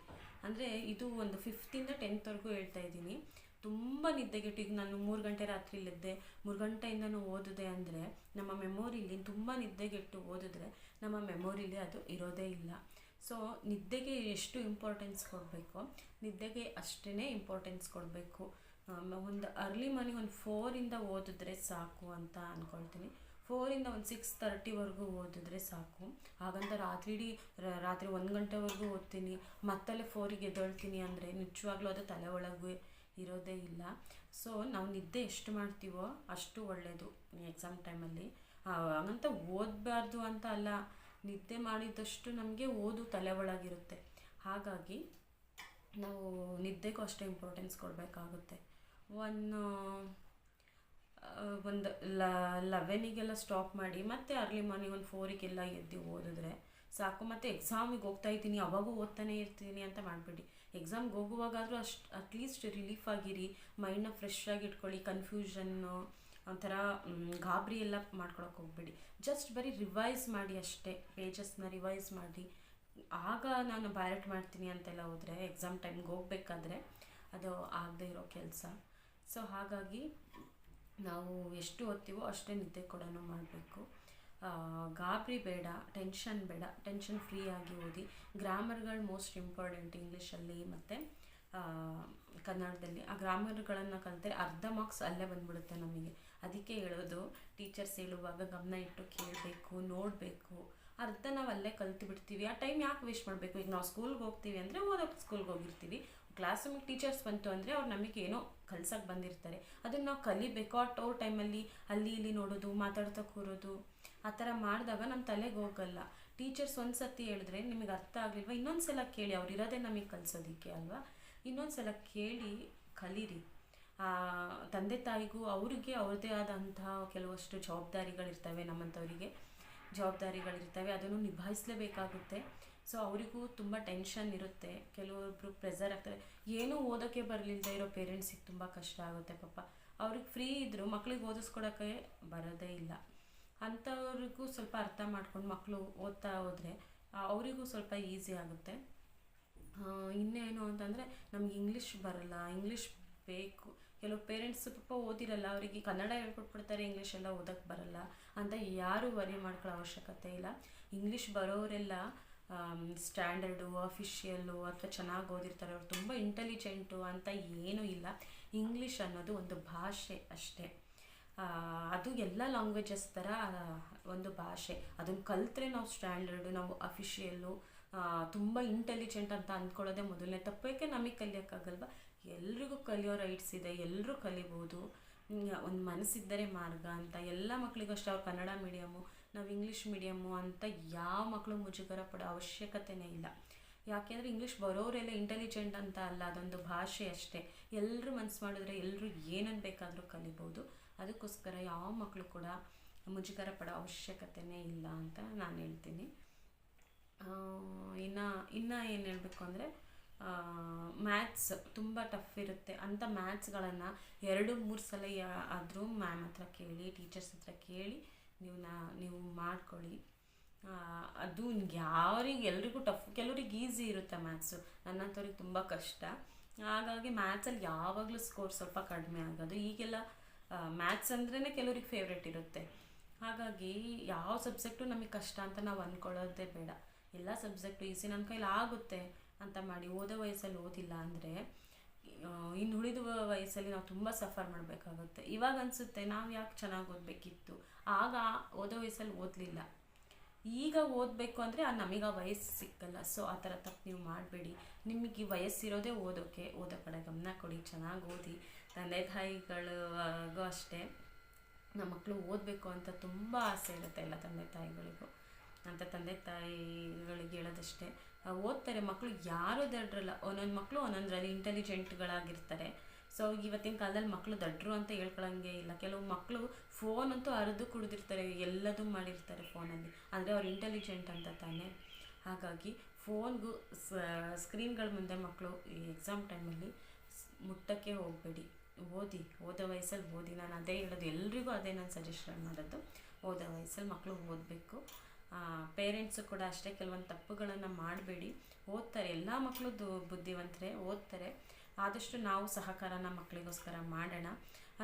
ಅಂದರೆ ಇದು ಒಂದು 5th-ಇಂದ 10th ಹೇಳ್ತಾ ಇದ್ದೀನಿ. ತುಂಬ ನಿದ್ದೆಗೆಟ್ಟು, ಈಗ ನಾನು 3 ಗಂಟೆ ರಾತ್ರಿಲಿದ್ದೆ, 3 ಗಂಟೆಯಿಂದನೂ ಓದಿದೆ ಅಂದರೆ ನಮ್ಮ ಮೆಮೊರಿಲಿ ತುಂಬ ನಿದ್ದೆಗೆಟ್ಟು ಓದಿದ್ರೆ ನಮ್ಮ ಮೆಮೊರಿಲಿ ಅದು ಇರೋದೇ ಇಲ್ಲ. ಸೊ ನಿದ್ದೆಗೆ ಎಷ್ಟು ಇಂಪಾರ್ಟೆನ್ಸ್ ಕೊಡಬೇಕು, ನಿದ್ದೆಗೆ ಅಷ್ಟೇ ಇಂಪಾರ್ಟೆನ್ಸ್ ಕೊಡಬೇಕು. ಒಂದು ಅರ್ಲಿ ಮಾರ್ನಿಂಗ್ ಒಂದು 4ರಿಂದ ಓದಿದ್ರೆ ಸಾಕು ಅಂತ ಅಂದ್ಕೊಳ್ತೀನಿ. 4ರಿಂದ ಒಂದು 6:30 ಓದಿದ್ರೆ ಸಾಕು. ಹಾಗಂತ ರಾತ್ರಿ 1 ಗಂಟೆವರೆಗೂ ಓದ್ತೀನಿ ಮತ್ತಲ್ಲೇ 4ಗೆ ಎದ್ದೇಳ್ತೀನಿ ಅಂದರೆ ನಿಜವಾಗ್ಲೂ ಅದು ತಲೆ ಒಳಗೂ ಇರೋದೇ ಇಲ್ಲ. ಸೊ ನಾವು ನಿದ್ದೆ ಎಷ್ಟು ಮಾಡ್ತೀವೋ ಅಷ್ಟು ಒಳ್ಳೆಯದು ಎಕ್ಸಾಮ್ ಟೈಮಲ್ಲಿ. ಹಾಗಂತ ಓದಬಾರ್ದು ಅಂತ ಅಲ್ಲ, ನಿದ್ದೆ ಮಾಡಿದಷ್ಟು ನಮಗೆ ಓದು ತಲೆ ಒಳಗಿರುತ್ತೆ. ಹಾಗಾಗಿ ನಾವು ನಿದ್ದೆಗೂ ಅಷ್ಟೇ ಇಂಪಾರ್ಟೆನ್ಸ್ ಕೊಡಬೇಕಾಗುತ್ತೆ. ಒಂದು 11ಗೆಲ್ಲ ಸ್ಟಾಪ್ ಮಾಡಿ ಮತ್ತೆ ಅರ್ಲಿ ಮಾರ್ನಿಂಗ್ ಒಂದು 4ಗೆಲ್ಲ ಎದ್ದು ಓದಿದ್ರೆ ಸಾಕು. ಮತ್ತು ಎಕ್ಸಾಮಿಗೆ ಹೋಗ್ತಾ ಇದ್ದೀನಿ ಅವಾಗೂ ಓದ್ತಾನೆ ಇರ್ತೀನಿ ಅಂತ ಮಾಡಬೇಡಿ. ಎಕ್ಸಾಮ್ಗೆ ಹೋಗುವಾಗಾದರೂ ಅಟ್ಲೀಸ್ಟ್ ರಿಲೀಫ್ ಆಗಿರಿ, ಮೈಂಡ್ನ ಫ್ರೆಶ್ ಆಗಿ ಇಟ್ಕೊಳ್ಳಿ. ಕನ್ಫ್ಯೂಷನ್ನು ಒಂಥರ ಗಾಬರಿ ಎಲ್ಲ ಮಾಡ್ಕೊಳಕ್ಕೆ ಹೋಗಬೇಡಿ. ಜಸ್ಟ್ ಬರೀ ರಿವೈಸ್ ಮಾಡಿ ಅಷ್ಟೇ, ಪೇಜಸ್ನ ರಿವೈಸ್ ಮಾಡಿ. ಆಗ ನಾನು ಬ್ಯಾಲೆಟ್ ಮಾಡ್ತೀನಿ ಅಂತೆಲ್ಲ ಹೋದರೆ ಎಕ್ಸಾಮ್ ಟೈಮ್ಗೆ ಹೋಗ್ಬೇಕಾದ್ರೆ ಅದು ಆಗದೆ ಇರೋ ಕೆಲಸ. ಸೊ ಹಾಗಾಗಿ ನಾವು ಎಷ್ಟು ಓದ್ತೀವೋ ಅಷ್ಟೇ ನಿದ್ದೆ ಕೂಡ ಮಾಡಬೇಕು. ಗಾಬರಿ ಬೇಡ, ಟೆನ್ಷನ್ ಫ್ರೀ ಆಗಿ ಓದಿ. ಗ್ರಾಮರ್ಗಳು ಮೋಸ್ಟ್ ಇಂಪಾರ್ಟೆಂಟ್ ಇಂಗ್ಲೀಷಲ್ಲಿ ಮತ್ತು ಕನ್ನಡದಲ್ಲಿ. ಆ ಗ್ರಾಮರ್ಗಳನ್ನು ಕಲಿತರೆ ಅರ್ಧ ಮಾರ್ಕ್ಸ್ ಅಲ್ಲೇ ಬಂದ್ಬಿಡುತ್ತೆ ನಮಗೆ. ಅದಕ್ಕೆ ಹೇಳೋದು, ಟೀಚರ್ಸ್ ಹೇಳುವಾಗ ಗಮನ ಇಟ್ಟು ಕೇಳಬೇಕು, ನೋಡಬೇಕು. ಅರ್ಧ ನಾವು ಅಲ್ಲೇ ಕಲ್ತು ಬಿಡ್ತೀವಿ. ಆ ಟೈಮ್ ಯಾಕೆ ವೇಸ್ಟ್ ಮಾಡಬೇಕು? ಈಗ ನಾವು ಸ್ಕೂಲ್ಗೆ ಹೋಗ್ತೀವಿ ಅಂದರೆ ಓದೋಕ್ಕೆ ಸ್ಕೂಲ್ಗೆ ಹೋಗಿರ್ತೀವಿ, ಕ್ಲಾಸಿಗೆ ಟೀಚರ್ಸ್ ಬಂತು ಅಂದರೆ ಅವ್ರು ನಮಗೆ ಏನೋ ಕಲ್ಸಕ್ಕೆ ಬಂದಿರ್ತಾರೆ, ಅದನ್ನು ನಾವು ಕಲಿಬೇಕು. ಅವ್ರ ಟೈಮಲ್ಲಿ ಅಲ್ಲಿ ಇಲ್ಲಿ ನೋಡೋದು, ಮಾತಾಡ್ತಾ ಕೂರೋದು, ಆ ಥರ ಮಾಡಿದಾಗ ನಮ್ಮ ತಲೆಗೆ ಹೋಗಲ್ಲ. ಟೀಚರ್ಸ್ ಒಂದು ಸತಿ ಹೇಳಿದ್ರೆ ನಿಮಗೆ ಅರ್ಥ ಆಗಲಿಲ್ವ, ಇನ್ನೊಂದು ಸಲ ಕೇಳಿ. ಅವ್ರು ಇರೋದೇ ನಮಗೆ ಕಲಿಸೋದಕ್ಕೆ ಅಲ್ವಾ. ಇನ್ನೊಂದು ಸಲ ಕೇಳಿ ಕಲೀರಿ. ತಂದೆ ತಾಯಿಗೂ ಅವ್ರಿಗೆ ಅವ್ರದ್ದೇ ಆದಂತಹ ಕೆಲವಷ್ಟು ಜವಾಬ್ದಾರಿಗಳಿರ್ತವೆ, ನಮ್ಮಂಥವರಿಗೆ ಜವಾಬ್ದಾರಿಗಳಿರ್ತವೆ, ಅದನ್ನು ನಿಭಾಯಿಸಲೇಬೇಕಾಗುತ್ತೆ. ಸೊ ಅವರಿಗೂ ತುಂಬ ಟೆನ್ಷನ್ ಇರುತ್ತೆ. ಕೆಲವೊಬ್ಬರು ಪ್ರೆಸರ್ ಆಗ್ತಾರೆ. ಏನೂ ಓದೋಕ್ಕೆ ಬರಲಿಲ್ಲದೆ ಇರೋ ಪೇರೆಂಟ್ಸಿಗೆ ತುಂಬ ಕಷ್ಟ ಆಗುತ್ತೆ ಪಾಪ. ಅವ್ರಿಗೆ ಫ್ರೀ ಇದ್ದರೂ ಮಕ್ಳಿಗೆ ಓದಿಸ್ಕೊಡೋಕ್ಕೆ ಬರೋದೇ ಇಲ್ಲ. ಅಂಥವ್ರಿಗೂ ಸ್ವಲ್ಪ ಅರ್ಥ ಮಾಡ್ಕೊಂಡು ಮಕ್ಕಳು ಓದ್ತಾ ಹೋದರೆ ಅವರಿಗೂ ಸ್ವಲ್ಪ ಈಸಿ ಆಗುತ್ತೆ. ಇನ್ನೇನು ಅಂತಂದರೆ ನಮ್ಗೆ ಇಂಗ್ಲೀಷ್ ಬರಲ್ಲ, ಇಂಗ್ಲೀಷ್ ಬೇಕು. ಕೆಲವು ಪೇರೆಂಟ್ಸ್ ಪಾಪ ಓದಿರಲ್ಲ, ಅವರಿಗೆ ಕನ್ನಡ ಹೇಳ್ಕೊಟ್ಬಿಡ್ತಾರೆ, ಇಂಗ್ಲೀಷೆಲ್ಲ ಓದೋಕ್ಕೆ ಬರಲ್ಲ ಅಂತ ಯಾರೂ ವರಿ ಮಾಡ್ಕೊಳ್ಳೋ ಅವಶ್ಯಕತೆ ಇಲ್ಲ. ಇಂಗ್ಲೀಷ್ ಬರೋರೆಲ್ಲ ಸ್ಟ್ಯಾಂಡರ್ಡು, ಅಫಿಷಿಯಲ್ಲು ಅಥವಾ ಚೆನ್ನಾಗಿ ಓದಿರ್ತಾರೆ, ಅವ್ರು ತುಂಬ ಇಂಟೆಲಿಜೆಂಟು ಅಂತ ಏನೂ ಇಲ್ಲ. ಇಂಗ್ಲೀಷ್ ಅನ್ನೋದು ಒಂದು ಭಾಷೆ ಅಷ್ಟೇ. ಅದು ಎಲ್ಲ ಲ್ಯಾಂಗ್ವೇಜಸ್ ಥರ ಒಂದು ಭಾಷೆ. ಅದನ್ನು ಕಲಿತ್ರೆ ನಾವು ಸ್ಟ್ಯಾಂಡರ್ಡು, ನಾವು ಅಫಿಷಿಯಲ್ಲು, ತುಂಬ ಇಂಟೆಲಿಜೆಂಟ್ ಅಂತ ಅಂದ್ಕೊಳ್ಳೋದೇ ಮೊದಲನೇ ತಪ್ಪೇಕೆ. ನಮಗೆ ಕಲಿಯೋಕ್ಕಾಗಲ್ವ? ಎಲ್ರಿಗೂ ಕಲಿಯೋ ರೈಟ್ಸ್ ಇದೆ, ಎಲ್ಲರೂ ಕಲಿಬೋದು. ಒಂದು ಮನಸ್ಸಿದ್ದರೆ ಮಾರ್ಗ ಅಂತ ಎಲ್ಲ ಮಕ್ಕಳಿಗೂ ಅಷ್ಟೇ. ಅವ್ರು ಕನ್ನಡ ಮೀಡಿಯಮ್ಮು, ನಾವು ಇಂಗ್ಲೀಷ್ ಮೀಡಿಯಮ್ಮು ಅಂತ ಯಾವ ಮಕ್ಕಳು ಮುಜುಗರ ಪಡೋ ಅವಶ್ಯಕತೆಯೇ ಇಲ್ಲ. ಯಾಕೆಂದರೆ ಇಂಗ್ಲೀಷ್ ಬರೋರೆಲ್ಲ ಇಂಟೆಲಿಜೆಂಟ್ ಅಂತ ಅಲ್ಲ, ಅದೊಂದು ಭಾಷೆ ಅಷ್ಟೇ. ಎಲ್ಲರೂ ಮನಸ್ಸು ಮಾಡಿದ್ರೆ ಎಲ್ಲರೂ ಏನನ್ನು ಬೇಕಾದರೂ ಕಲಿಬೋದು. ಅದಕ್ಕೋಸ್ಕರ ಯಾವ ಮಕ್ಕಳು ಕೂಡ ಮುಜುಗರ ಪಡೋ ಅವಶ್ಯಕತೆಯೇ ಇಲ್ಲ ಅಂತ ನಾನು ಹೇಳ್ತೀನಿ. ಇನ್ನು ಏನು ಹೇಳಬೇಕು ಅಂದರೆ, ಮ್ಯಾಥ್ಸ್ ತುಂಬ ಟಫ್ ಇರುತ್ತೆ. ಅಂಥ ಮ್ಯಾಥ್ಸ್ಗಳನ್ನು 2-3 ಸಲ ಆದರೂ ಮ್ಯಾಮ್ ಹತ್ರ ಕೇಳಿ, ಟೀಚರ್ಸ್ ಹತ್ರ ಕೇಳಿ ನೀವು ಮಾಡ್ಕೊಳ್ಳಿ. ಅದು ಎಲ್ರಿಗೂ ಟಫ್, ಕೆಲವ್ರಿಗೆ ಈಸಿ ಇರುತ್ತೆ ಮ್ಯಾಥ್ಸು. ನನ್ನಂಥವ್ರಿಗೆ ತುಂಬ ಕಷ್ಟ. ಹಾಗಾಗಿ ಮ್ಯಾಥ್ಸಲ್ಲಿ ಯಾವಾಗಲೂ ಸ್ಕೋರ್ ಸ್ವಲ್ಪ ಕಡಿಮೆ ಆಗೋದು. ಈಗೆಲ್ಲ ಮ್ಯಾಥ್ಸ್ ಅಂದ್ರೇ ಕೆಲವ್ರಿಗೆ ಫೇವ್ರೇಟ್ ಇರುತ್ತೆ. ಹಾಗಾಗಿ ಯಾವ ಸಬ್ಜೆಕ್ಟು ನಮಗೆ ಕಷ್ಟ ಅಂತ ನಾವು ಅಂದ್ಕೊಳ್ಳೋದೇ ಬೇಡ. ಎಲ್ಲ ಸಬ್ಜೆಕ್ಟು ಈಸಿ, ನನ್ನ ಕೈಲಿ ಆಗುತ್ತೆ ಅಂತ ಮಾಡಿ. ಓದೋ ವಯಸ್ಸಲ್ಲಿ ಓದಿಲ್ಲ ಅಂದರೆ ಇನ್ನು ಉಳಿದ ವಯಸ್ಸಲ್ಲಿ ನಾವು ತುಂಬ ಸಫರ್ ಮಾಡಬೇಕಾಗುತ್ತೆ. ಇವಾಗ ಅನಿಸುತ್ತೆ ನಾವು ಯಾಕೆ ಚೆನ್ನಾಗಿ ಓದಬೇಕಿತ್ತು, ಆಗ ಓದೋ ವಯಸ್ಸಲ್ಲಿ ಓದಲಿಲ್ಲ, ಈಗ ಓದಬೇಕು ಅಂದರೆ ನಮಗೆ ಆ ವಯಸ್ಸು ಸಿಕ್ಕಲ್ಲ. ಸೊ ಆ ಥರ ತಪ್ಪು ನೀವು ಮಾಡಬೇಡಿ. ನಿಮಗೆ ವಯಸ್ಸಿರೋದೇ ಓದೋಕ್ಕೆ, ಓದೋ ಕಡೆ ಗಮನ ಕೊಡಿ, ಚೆನ್ನಾಗಿ ಓದಿ. ತಂದೆ ತಾಯಿಗಳಿಗೂ ಅಷ್ಟೇ, ನಮ್ಮ ಮಕ್ಕಳು ಓದಬೇಕು ಅಂತ ತುಂಬ ಆಸೆ ಇರುತ್ತೆ ಎಲ್ಲ ತಂದೆ ತಾಯಿಗಳಿಗೂ. ಅಂತ ತಂದೆ ತಾಯಿಗಳಿಗೆ ಹೇಳೋದಷ್ಟೇ, ಓದ್ತಾರೆ ಮಕ್ಕಳು, ಯಾರೂ ದಡ್ರಲ್ಲ. ಒಂದೊಂದು ಮಕ್ಕಳು ಒಂದೊಂದರಲ್ಲಿ ಇಂಟೆಲಿಜೆಂಟ್ಗಳಾಗಿರ್ತಾರೆ. ಸೊ ಇವತ್ತಿನ ಕಾಲದಲ್ಲಿ ಮಕ್ಕಳು ದಡ್ರು ಅಂತ ಹೇಳ್ಕೊಳಂಗೆ ಇಲ್ಲ. ಕೆಲವು ಮಕ್ಕಳು ಫೋನ್ ಅಂತೂ ಅರ್ದು ಕುಡಿದಿರ್ತಾರೆ, ಎಲ್ಲದೂ ಮಾಡಿರ್ತಾರೆ ಫೋನಲ್ಲಿ, ಅಂದರೆ ಅವ್ರು ಇಂಟೆಲಿಜೆಂಟ್ ಅಂತ ತಾನೇ. ಹಾಗಾಗಿ ಫೋನ್ಗೂ ಸ್ಕ್ರೀನ್ಗಳ ಮುಂದೆ ಮಕ್ಕಳು ಈ ಎಕ್ಸಾಮ್ ಟೈಮಲ್ಲಿ ಮುಟ್ಟಕ್ಕೆ ಹೋಗಬೇಡಿ. ಓದೋ ವಯಸ್ಸಲ್ಲಿ ಓದಿ. ನಾನು ಅದೇ ಹೇಳೋದು, ಎಲ್ರಿಗೂ ಅದೇ ನಾನು ಸಜೆಷನ್ ಮಾಡೋದು. ಓದೋ ವಯಸ್ಸಲ್ಲಿ ಮಕ್ಕಳು ಓದಬೇಕು. ಪೇರೆಂಟ್ಸು ಕೂಡ ಅಷ್ಟೇ, ಕೆಲವೊಂದು ತಪ್ಪುಗಳನ್ನು ಮಾಡಬೇಡಿ. ಓದ್ತಾರೆ, ಎಲ್ಲ ಮಕ್ಕಳು ಬುದ್ಧಿವಂತರೇ, ಓದ್ತಾರೆ. ಆದಷ್ಟು ನಾವು ಸಹಕಾರನ ಮಕ್ಕಳಿಗೋಸ್ಕರ ಮಾಡೋಣ.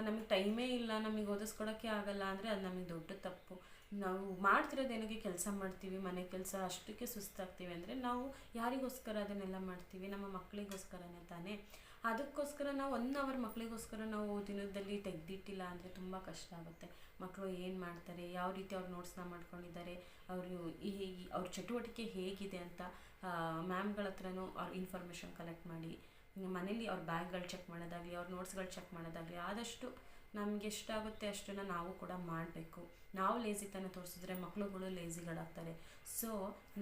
ನಮಗೆ ಟೈಮೇ ಇಲ್ಲ, ನಮಗೆ ಓದಿಸ್ಕೊಡೋಕ್ಕೆ ಆಗಲ್ಲ ಅಂದರೆ ಅದು ನಮಗೆ ದೊಡ್ಡ ತಪ್ಪು. ನಾವು ಮಾಡ್ತಿರೋದೇನಿಗೆ ಕೆಲಸ ಮಾಡ್ತೀವಿ, ಮನೆ ಕೆಲಸ, ಅಷ್ಟಕ್ಕೆ ಸುಸ್ತಾಗ್ತೀವಿ ಅಂದರೆ ನಾವು ಯಾರಿಗೋಸ್ಕರ ಅದನ್ನೆಲ್ಲ ಮಾಡ್ತೀವಿ? ನಮ್ಮ ಮಕ್ಕಳಿಗೋಸ್ಕರನೇ ತಾನೇ. ಅದಕ್ಕೋಸ್ಕರ ನಾವು 1 ಅವರ್ ಮಕ್ಕಳಿಗೋಸ್ಕರ ನಾವು ದಿನದಲ್ಲಿ ತೆಗೆದಿಟ್ಟಿಲ್ಲ ಅಂದರೆ ತುಂಬ ಕಷ್ಟ ಆಗುತ್ತೆ. ಮಕ್ಕಳು ಏನು ಮಾಡ್ತಾರೆ, ಯಾವ ರೀತಿ ಅವ್ರು ನೋಟ್ಸ್ನ ಮಾಡ್ಕೊಂಡಿದ್ದಾರೆ, ಅವರು ಅವ್ರ ಚಟುವಟಿಕೆ ಹೇಗಿದೆ ಅಂತ ಮ್ಯಾಮ್ಗಳ ಹತ್ರನೂ ಅವ್ರ ಇನ್ಫಾರ್ಮೇಷನ್ ಕಲೆಕ್ಟ್ ಮಾಡಿ, ಮನೇಲಿ ಅವ್ರ ಬ್ಯಾಗ್ಗಳು ಚೆಕ್ ಮಾಡೋದಾಗಲಿ, ಅವ್ರ ನೋಟ್ಸ್ಗಳು ಚೆಕ್ ಮಾಡೋದಾಗಲಿ, ಆದಷ್ಟು ನಮ್ಗೆ ಎಷ್ಟಾಗುತ್ತೆ ಅಷ್ಟನ್ನು ನಾವು ಕೂಡ ಮಾಡಬೇಕು. ನಾವು ಲೇಜಿತನ ತೋರಿಸಿದ್ರೆ ಮಕ್ಕಳುಗಳು ಲೇಜಿಗಳಾಗ್ತಾರೆ. ಸೊ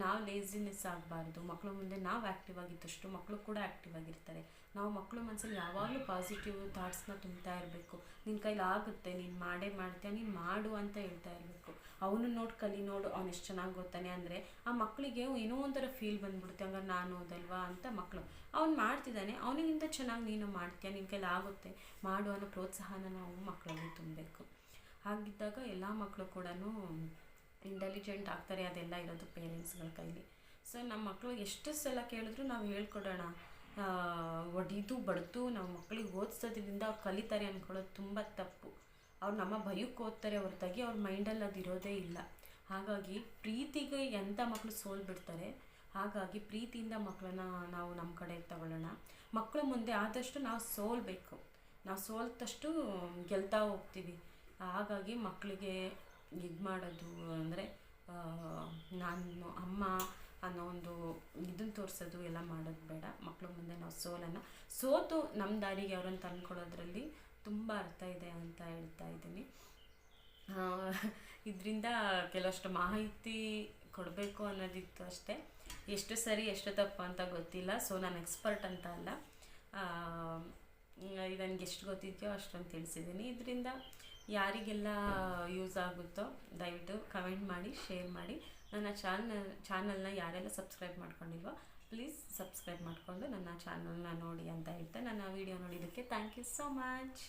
ನಾವು ಲೇಜಿನೆಸ್ ಆಗಬಾರ್ದು. ಮಕ್ಕಳು ಮುಂದೆ ನಾವು ಆ್ಯಕ್ಟಿವ್ ಆಗಿದ್ದಷ್ಟು ಮಕ್ಕಳು ಕೂಡ ಆ್ಯಕ್ಟಿವ್ ಆಗಿರ್ತಾರೆ. ನಾವು ಮಕ್ಕಳು ಮನಸ್ಸಲ್ಲಿ ಯಾವಾಗಲೂ ಪಾಸಿಟಿವ್ ಥಾಟ್ಸ್ನ ತುಂಬ್ತಾ ಇರಬೇಕು. ನಿನ್ನ ಕೈಲಿ ಆಗುತ್ತೆ, ನೀನು ಮಾಡೇ ಮಾಡ್ತೀಯ, ನೀನು ಮಾಡು ಅಂತ ಹೇಳ್ತಾ ಇರಬೇಕು. ಅವನು ನೋಡಿ ಕಲಿ, ನೋಡು ಅವ್ನು ಎಷ್ಟು ಚೆನ್ನಾಗಿ ಓದ್ತಾನೆ ಅಂದರೆ ಆ ಮಕ್ಕಳಿಗೆ ಏನೋ ಒಂಥರ ಫೀಲ್ ಬಂದ್ಬಿಡುತ್ತೆ, ಹಂಗಾರೆ ನಾನು ಓದಲ್ವಾ ಅಂತ. ಮಕ್ಕಳು ಅವ್ನು ಮಾಡ್ತಿದ್ದಾನೆ, ಅವನಿಗಿಂತ ಚೆನ್ನಾಗಿ ನೀನು ಮಾಡ್ತೀಯ, ನಿನ್ನ ಕೈಲಿ ಆಗುತ್ತೆ, ಮಾಡು ಅನ್ನೋ ಪ್ರೋತ್ಸಾಹನ ನಾವು ಮಕ್ಕಳಲ್ಲಿ ತುಂಬಬೇಕು. ಹಾಗಿದ್ದಾಗ ಎಲ್ಲ ಮಕ್ಕಳು ಕೂಡ ಇಂಟೆಲಿಜೆಂಟ್ ಆಗ್ತಾರೆ. ಅದೆಲ್ಲ ಇರೋದು ಪೇರೆಂಟ್ಸ್ಗಳ ಕೈಲಿ. ಸೊ ನಮ್ಮ ಮಕ್ಕಳು ಎಷ್ಟು ಸಲ ಕೇಳಿದ್ರು ನಾವು ಹೇಳ್ಕೊಡೋಣ. ಹೊಡಿದು ಬಡ್ದು ನಾವು ಮಕ್ಕಳಿಗೆ ಓದಿಸೋದ್ರಿಂದ ಅವ್ರು ಕಲಿತಾರೆ ಅಂದ್ಕೊಳ್ಳೋದು ತುಂಬ ತಪ್ಪು. ಅವ್ರು ನಮ್ಮ ಭಯಕ್ಕೆ ಓದ್ತಾರೆ ಹೊರತಾಗಿ ಅವ್ರ ಮೈಂಡಲ್ಲಿ ಅದು ಇರೋದೇ ಇಲ್ಲ. ಹಾಗಾಗಿ ಪ್ರೀತಿಗೆ ಎಂಥ ಮಕ್ಕಳು ಸೋಲ್ಬಿಡ್ತಾರೆ. ಹಾಗಾಗಿ ಪ್ರೀತಿಯಿಂದ ಮಕ್ಕಳನ್ನ ನಾವು ನಮ್ಮ ಕಡೆ ತಗೊಳ್ಳೋಣ. ಮಕ್ಕಳ ಮುಂದೆ ಆದಷ್ಟು ನಾವು ಸೋಲ್ಬೇಕು. ನಾವು ಸೋಲ್ತಷ್ಟು ಗೆಲ್ತಾ ಹೋಗ್ತೀವಿ. ಹಾಗಾಗಿ ಮಕ್ಕಳಿಗೆ ಇದು ಮಾಡೋದು ಅಂದರೆ ನಾನು ಅಮ್ಮ ಅನ್ನೋ ಒಂದು ಇದನ್ನು ತೋರಿಸೋದು ಎಲ್ಲ ಮಾಡೋದು ಬೇಡ. ಮಕ್ಕಳ ಮುಂದೆ ನಾವು ಸೋತು ನಮ್ಮ ದಾರಿಗೆ ಅವ್ರನ್ನ ತಂದ್ಕೊಡೋದ್ರಲ್ಲಿ ತುಂಬ ಅರ್ಥ ಇದೆ ಅಂತ ಹೇಳ್ತಾ ಇದ್ದೀನಿ. ಇದರಿಂದ ಕೆಲವಷ್ಟು ಮಾಹಿತಿ ಕೊಡಬೇಕು ಅನ್ನೋದಿತ್ತು ಅಷ್ಟೇ. ಎಷ್ಟು ಸರಿ ಎಷ್ಟು ತಪ್ಪು ಅಂತ ಗೊತ್ತಿಲ್ಲ. ಸೊ ನಾನು ಎಕ್ಸ್ಪರ್ಟ್ ಅಂತ ಅಲ್ಲ, ನನಗೆ ಎಷ್ಟು ಗೊತ್ತಿದೆಯೋ ಅಷ್ಟೊಂದು ತಿಳಿಸಿದ್ದೀನಿ. ಇದರಿಂದ ಯಾರಿಗೆಲ್ಲ ಯೂಸ್ ಆಗುತ್ತೋ ದಯವಿಟ್ಟು ಕಮೆಂಟ್ ಮಾಡಿ, ಶೇರ್ ಮಾಡಿ. ನನ್ನ ಚಾನಲ್ನ ಯಾರೆಲ್ಲ ಸಬ್ಸ್ಕ್ರೈಬ್ ಮಾಡ್ಕೊಂಡಿಲ್ವೋ ಪ್ಲೀಸ್ ಸಬ್ಸ್ಕ್ರೈಬ್ ಮಾಡಿಕೊಂಡು ನನ್ನ ಚಾನಲ್ನ ನೋಡಿ ಅಂತ ಹೇಳ್ತಾ ನನ್ನ ವೀಡಿಯೋ ನೋಡಿದ್ದಕ್ಕೆ ಥ್ಯಾಂಕ್ ಯು ಸೋ ಮಚ್.